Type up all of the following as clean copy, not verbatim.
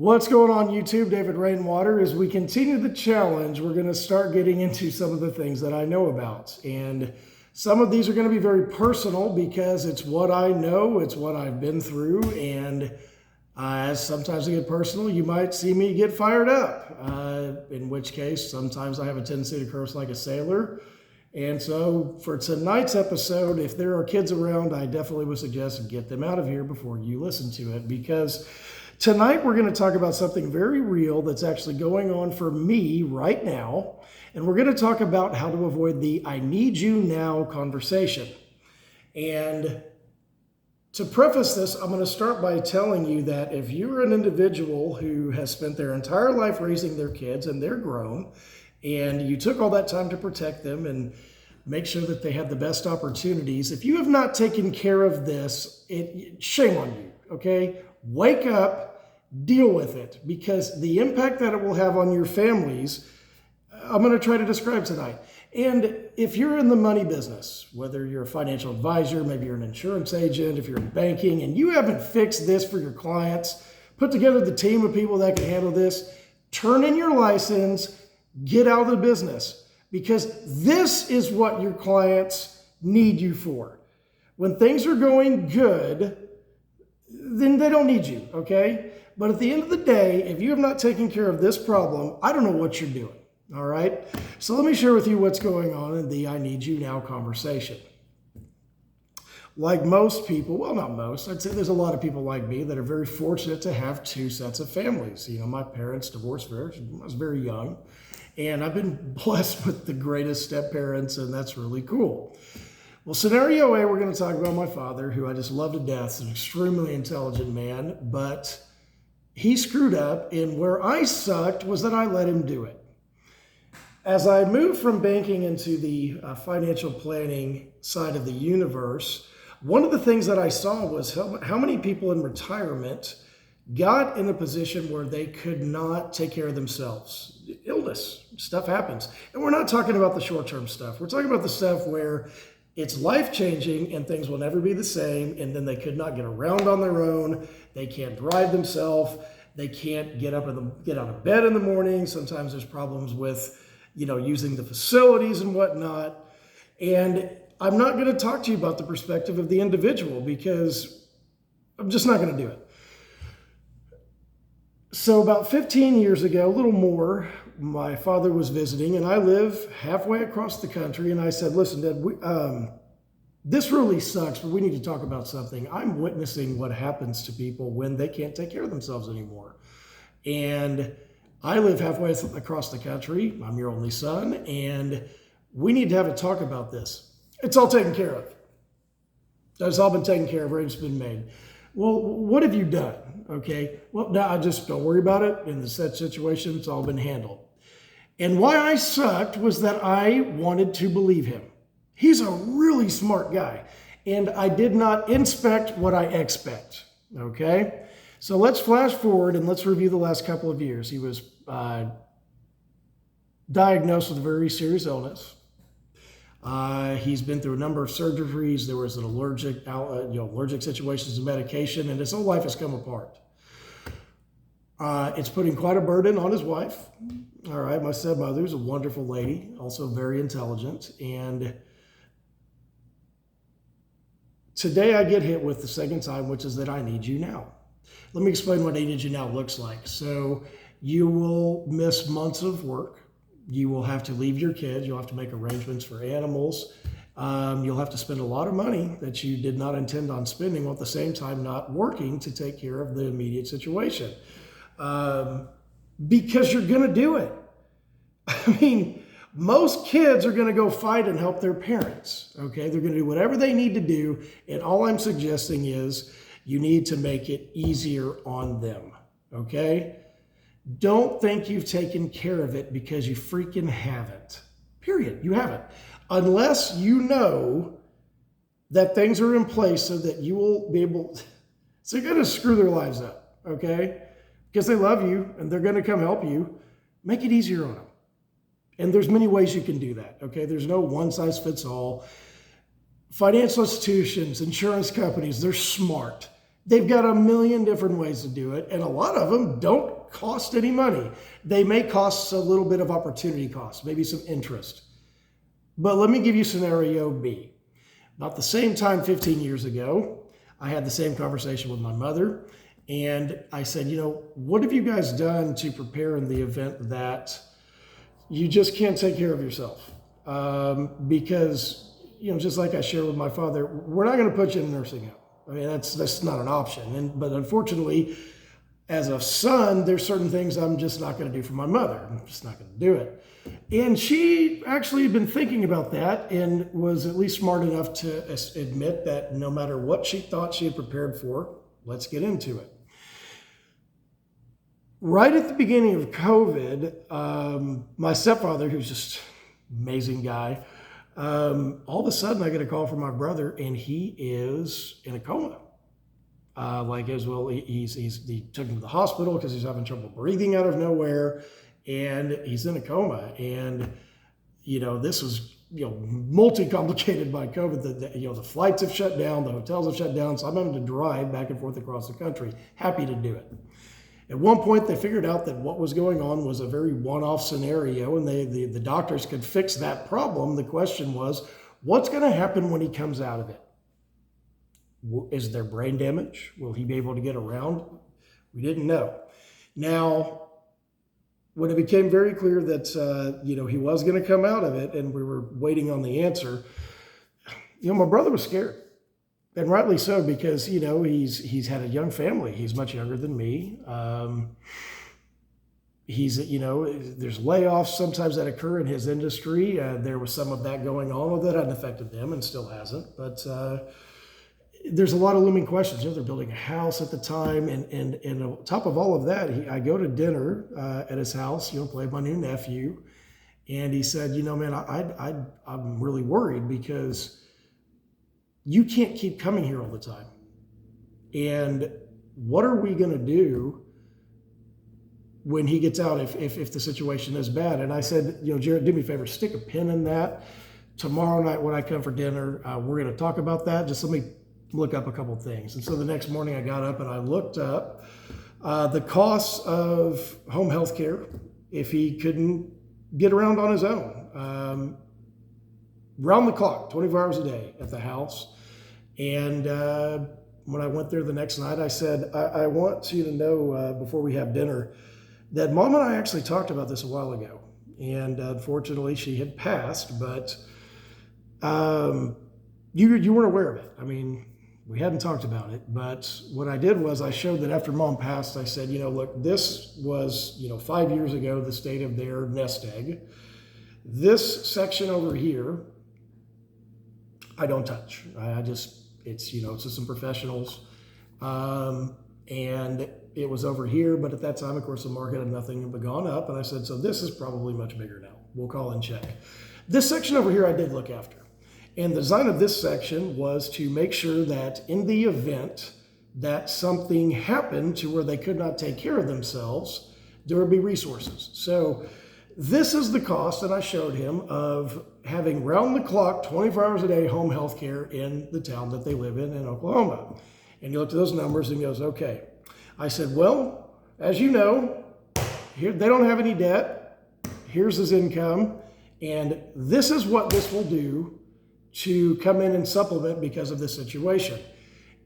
What's going on YouTube? David Rainwater. As we continue the challenge, we're going to start getting into some of the things that I know about. And some of these are going to be very personal because it's what I know, it's what I've been through. And as sometimes I get personal, you might see me get fired up. In which case, sometimes I have a tendency to curse like a sailor. And so for tonight's episode, if there are kids around, I definitely would suggest get them out of here before you listen to it, because tonight we're going to talk about something very real that's actually going on for me right now. And we're going to talk about how to avoid the "I need you now" conversation. And to preface this, I'm going to start by telling you that if you're an individual who has spent their entire life raising their kids and they're grown, and you took all that time to protect them and make sure that they had the best opportunities, if you have not taken care of this, shame on you, okay? Wake up, deal with it, because the impact that it will have on your families, I'm going to try to describe tonight. And if you're in the money business, whether you're a financial advisor, maybe you're an insurance agent, if you're in banking, and you haven't fixed this for your clients, put together the team of people that can handle this, turn in your license, get out of the business, because this is what your clients need you for. When things are going good, then they don't need you, okay? But at the end of the day, if you have not taken care of this problem, I don't know what you're doing, all right? So let me share with you what's going on in the "I need you now" conversation. Like most people, well, not most, I'd say there's a lot of people like me that are very fortunate to have two sets of families. You know, my parents divorced when I was very young, and I've been blessed with the greatest step parents, and that's really cool. Well, scenario A, we're going to talk about my father, who I just love to death. He's an extremely intelligent man, but he screwed up, and where I sucked was that I let him do it. As I moved from banking into the financial planning side of the universe, one of the things that I saw was how many people in retirement got in a position where they could not take care of themselves. Illness, stuff happens. And we're not talking about the short-term stuff. We're talking about the stuff where it's life-changing and things will never be the same, and then they could not get around on their own. They can't drive themselves. They can't get out of bed in the morning. Sometimes there's problems with, using the facilities and whatnot. And I'm not going to talk to you about the perspective of the individual because I'm just not going to do it. So about 15 years ago, a little more, my father was visiting, and I live halfway across the country. And I said, "Listen, Dad, this really sucks, but we need to talk about something. I'm witnessing what happens to people when they can't take care of themselves anymore. And I live halfway across the country. I'm your only son, and we need to have a talk about this. It's all taken care of. It's all been taken care of. Arrangements been made. Well, what have you done?" Okay. Well, no, I just don't worry about it. In the set situation, it's all been handled. And why I sucked was that I wanted to believe him. He's a really smart guy. And I did not inspect what I expect. Okay. So let's flash forward and let's review the last couple of years. He was diagnosed with a very serious illness. He's been through a number of surgeries. There was an allergic situations to medication, and his whole life has come apart. It's putting quite a burden on his wife. All right, my stepmother is a wonderful lady, also very intelligent. And today I get hit with the second time, which is that "I need you now." Let me explain what "I need you now" looks like. So you will miss months of work. You will have to leave your kids. You'll have to make arrangements for animals. You'll have to spend a lot of money that you did not intend on spending, while at the same time not working to take care of the immediate situation. Because you're going to do it. I mean, most kids are going to go fight and help their parents. Okay, they're going to do whatever they need to do. And all I'm suggesting is you need to make it easier on them. Okay? Don't think you've taken care of it because you freaking haven't. Period. You haven't. Unless you know that things are in place so that you will be able to. So you're going to screw their lives up, okay? Because they love you and they're going to come help you. Make it easier on them. And there's many ways you can do that, okay? There's no one size fits all. Financial institutions, insurance companies, they're smart. They've got a million different ways to do it, and a lot of them don't cost any money. They may cost a little bit of opportunity cost, maybe some interest. But let me give you scenario B. About the same time 15 years ago, I had the same conversation with my mother, and I said, what have you guys done to prepare in the event that you just can't take care of yourself? Because, just like I shared with my father, we're not going to put you in a nursing home. I mean, that's not an option. But unfortunately, as a son, there's certain things I'm just not going to do for my mother. I'm just not going to do it. And she actually had been thinking about that and was at least smart enough to admit that no matter what she thought she had prepared for, let's get into it. Right at the beginning of COVID, my stepfather, who's just an amazing guy, all of a sudden I get a call from my brother and he is in a coma. He took him to the hospital because he's having trouble breathing out of nowhere, and he's in a coma. And, this was, multi-complicated by COVID. The flights have shut down, the hotels have shut down, so I'm having to drive back and forth across the country. Happy to do it. At one point, they figured out that what was going on was a very one-off scenario, and the doctors could fix that problem. The question was, what's going to happen when he comes out of it? Is there brain damage? Will he be able to get around? We didn't know. Now, when it became very clear that he was going to come out of it, and we were waiting on the answer, my brother was scared. And rightly so, because, he's had a young family. He's much younger than me. There's layoffs sometimes that occur in his industry. There was some of that going on that hadn't affected them and still hasn't. But there's a lot of looming questions. They're building a house at the time. And on top of all of that, I go to dinner at his house, play with my new nephew. And he said, man, I'm really worried because you can't keep coming here all the time. And what are we going to do when he gets out if the situation is bad? And I said, Jared, do me a favor, stick a pin in that. Tomorrow night when I come for dinner, we're going to talk about that. Just let me look up a couple of things. And so the next morning I got up and I looked up the costs of home health care if he couldn't get around on his own. Round the clock, 24 hours a day at the house. And when I went there the next night, I said, I want you to know before we have dinner that Mom and I actually talked about this a while ago. And unfortunately, she had passed, but you weren't aware of it. I mean, we hadn't talked about it. But what I did was I showed that after Mom passed, I said, look, this was, 5 years ago, the state of their nest egg. This section over here, I don't touch. It's just some professionals. And it was over here, but at that time, of course, the market had nothing but gone up. And I said, so this is probably much bigger now. We'll call and check. This section over here, I did look after. And the design of this section was to make sure that in the event that something happened to where they could not take care of themselves, there would be resources. So this is the cost that I showed him of having round-the-clock, 24 hours a day home health care in the town that they live in Oklahoma. And he looked at those numbers and goes, okay. I said, well, as you know, here they don't have any debt. Here's his income. And this is what this will do to come in and supplement because of this situation.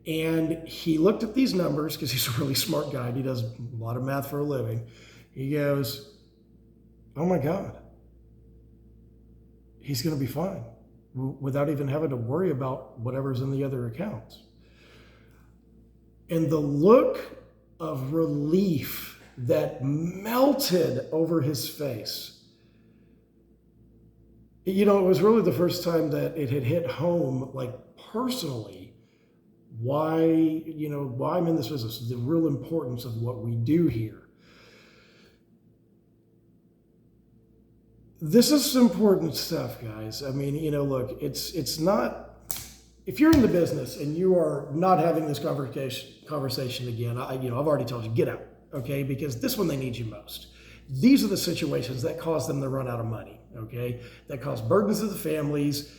And he looked at these numbers because he's a really smart guy. He does a lot of math for a living. He goes, oh my God, he's going to be fine without even having to worry about whatever's in the other accounts. And the look of relief that melted over his face, it was really the first time that it had hit home, like personally, why I'm in this business, the real importance of what we do here. This is important stuff, guys. I mean, look, it's not, if you're in the business and you are not having this conversation again, I've already told you, get out, okay? Because this one, they need you most. These are the situations that cause them to run out of money, okay? That cause burdens to the families,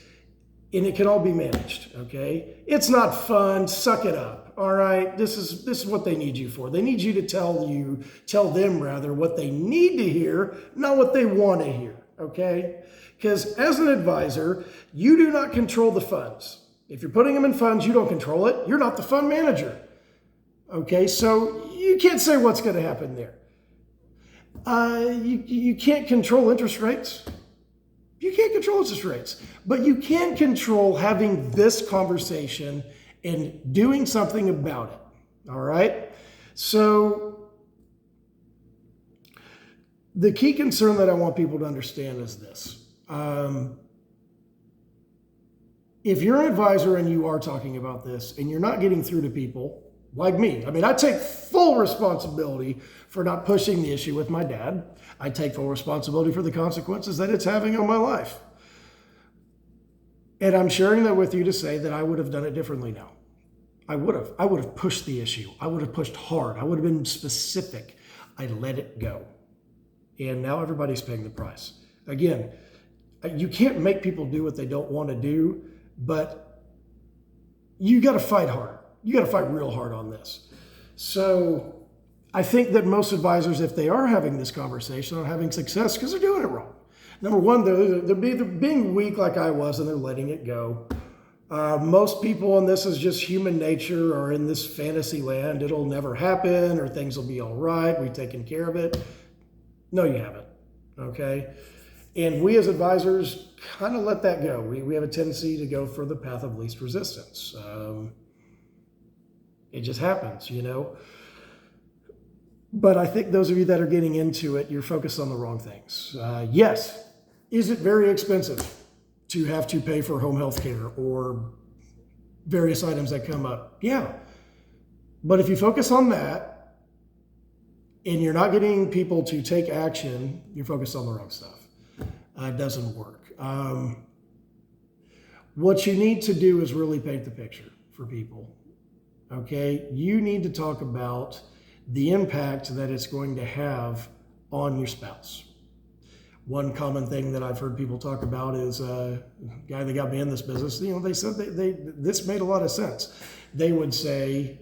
and it can all be managed, okay? It's not fun, suck it up. All right, this is what they need you for. They need you to tell them rather what they need to hear, not what they want to hear. Okay? Because as an advisor, you do not control the funds. If you're putting them in funds, you don't control it. You're not the fund manager. Okay, so you can't say what's going to happen there. You can't control interest rates. You can't control interest rates, but you can control having this conversation and doing something about it. All right. So the key concern that I want people to understand is this. If you're an advisor and you are talking about this and you're not getting through to people like me, I mean, I take full responsibility for not pushing the issue with my dad. I take full responsibility for the consequences that it's having on my life. And I'm sharing that with you to say that I would have done it differently now. I would have pushed the issue. I would have pushed hard. I would have been specific. I let it go. And now everybody's paying the price. Again, you can't make people do what they don't want to do, but you got to fight hard. You got to fight real hard on this. So I think that most advisors, if they are having this conversation, are having success because they're doing it wrong. Number one, they're being weak like I was, and they're letting it go. Most people, and this is just human nature, are in this fantasy land. It'll never happen, or things will be all right. We've taken care of it. No, you haven't. Okay? And we as advisors kind of let that go. We have a tendency to go for the path of least resistance. It just happens, you know. But I think those of you that are getting into it, you're focused on the wrong things. Yes, is it very expensive to have to pay for home health care or various items that come up? Yeah. But if you focus on that and you're not getting people to take action, you're focused on the wrong stuff. It doesn't work. What you need to do is really paint the picture for people. Okay? You need to talk about the impact that it's going to have on your spouse. One common thing that I've heard people talk about is a guy that got me in this business. You know, they said this made a lot of sense. They would say,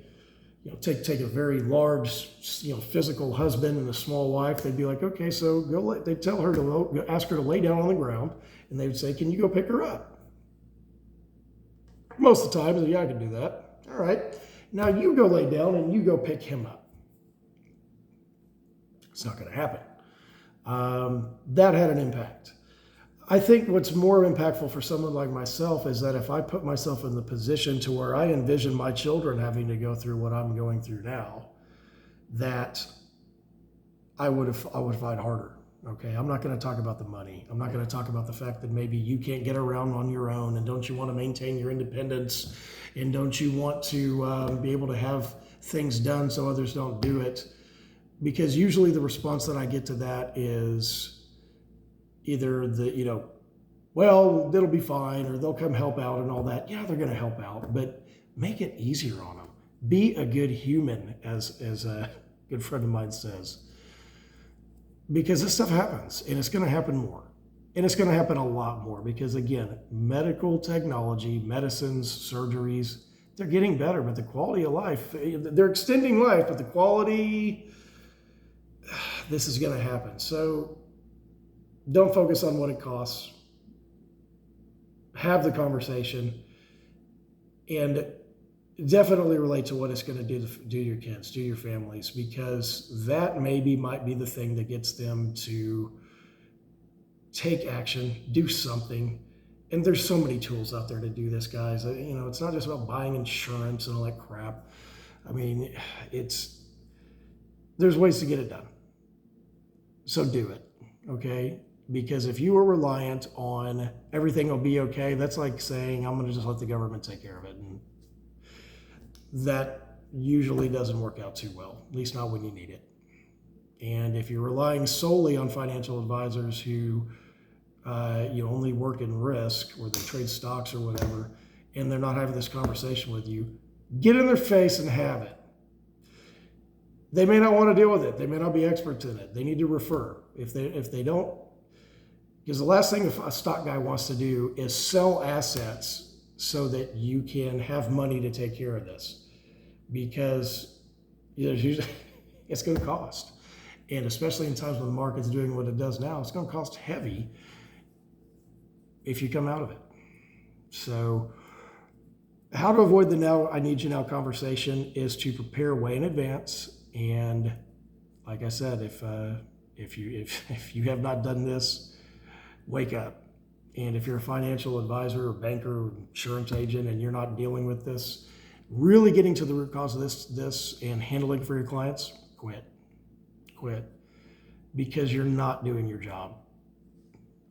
you know, take a very large, you know, physical husband and a small wife. They'd be like, okay, so they'd tell her to ask her to lay down on the ground, and they would say, can you go pick her up? Most of the time, yeah, I can do that. All right. Now you go lay down and you go pick him up. It's not going to happen. That had an impact. I think what's more impactful for someone like myself is that if I put myself in the position to where I envision my children having to go through what I'm going through now, that I would fight harder. Okay, I'm not going to talk about the money. I'm not going to talk about the fact that maybe you can't get around on your own, and don't you want to maintain your independence, and don't you want to be able to have things done so others don't do it? Because usually the response that I get to that is either well, it'll be fine, or they'll come help out and all that. Yeah, they're going to help out, but make it easier on them. Be a good human, as a good friend of mine says. Because this stuff happens, and it's going to happen more. And it's going to happen a lot more because, again, medical technology, medicines, surgeries, they're getting better, but the quality of life, they're extending life, but the quality, this is going to happen. So don't focus on what it costs. Have the conversation, and definitely relate to what it's going to do to your kids, do your families, because that might be the thing that gets them to take action, do something. And there's so many tools out there to do this, guys. You know, it's not just about buying insurance and all that crap. I mean, there's ways to get it done. So do it, okay? Because if you are reliant on everything will be okay, that's like saying, I'm going to just let the government take care of it. And that usually doesn't work out too well, at least not when you need it. And if you're relying solely on financial advisors who you only work in risk, or they trade stocks or whatever, and they're not having this conversation with you, get in their face and have it. They may not want to deal with it. They may not be experts in it. They need to refer. If they don't, because the last thing a stock guy wants to do is sell assets so that you can have money to take care of this. because usually it's going to cost. And especially in times when the market's doing what it does now, it's going to cost heavy if you come out of it. So how to avoid the now I need you now conversation is to prepare way in advance. And like I said, if you have not done this, wake up. And if you're a financial advisor or banker or insurance agent and you're not dealing with this, really getting to the root cause of this and handling for your clients, quit, because you're not doing your job.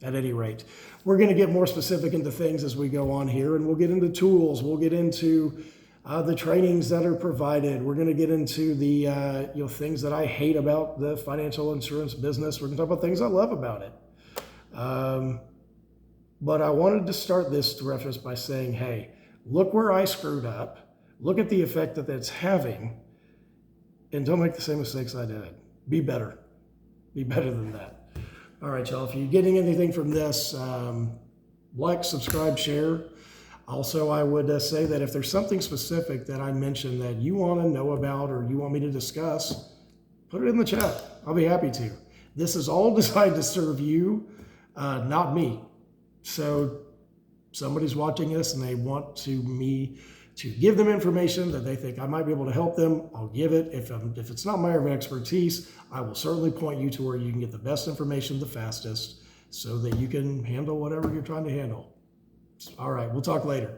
At any rate, we're going to get more specific into things as we go on here, and we'll get into tools. We'll get into the trainings that are provided. We're going to get into the things that I hate about the financial insurance business. We're going to talk about things I love about it. But I wanted to start this reference by saying, hey, look where I screwed up. Look at the effect that that's having, and don't make the same mistakes I did. Be better. Be better than that. All right, y'all, if you're getting anything from this, like, subscribe, share. Also, I would say that if there's something specific that I mentioned that you want to know about or you want me to discuss, put it in the chat. I'll be happy to. This is all designed to serve you, not me. So somebody's watching this and they want me to give them information that they think I might be able to help them, I'll give it. If it's not my area of expertise, I will certainly point you to where you can get the best information the fastest so that you can handle whatever you're trying to handle. All right, we'll talk later.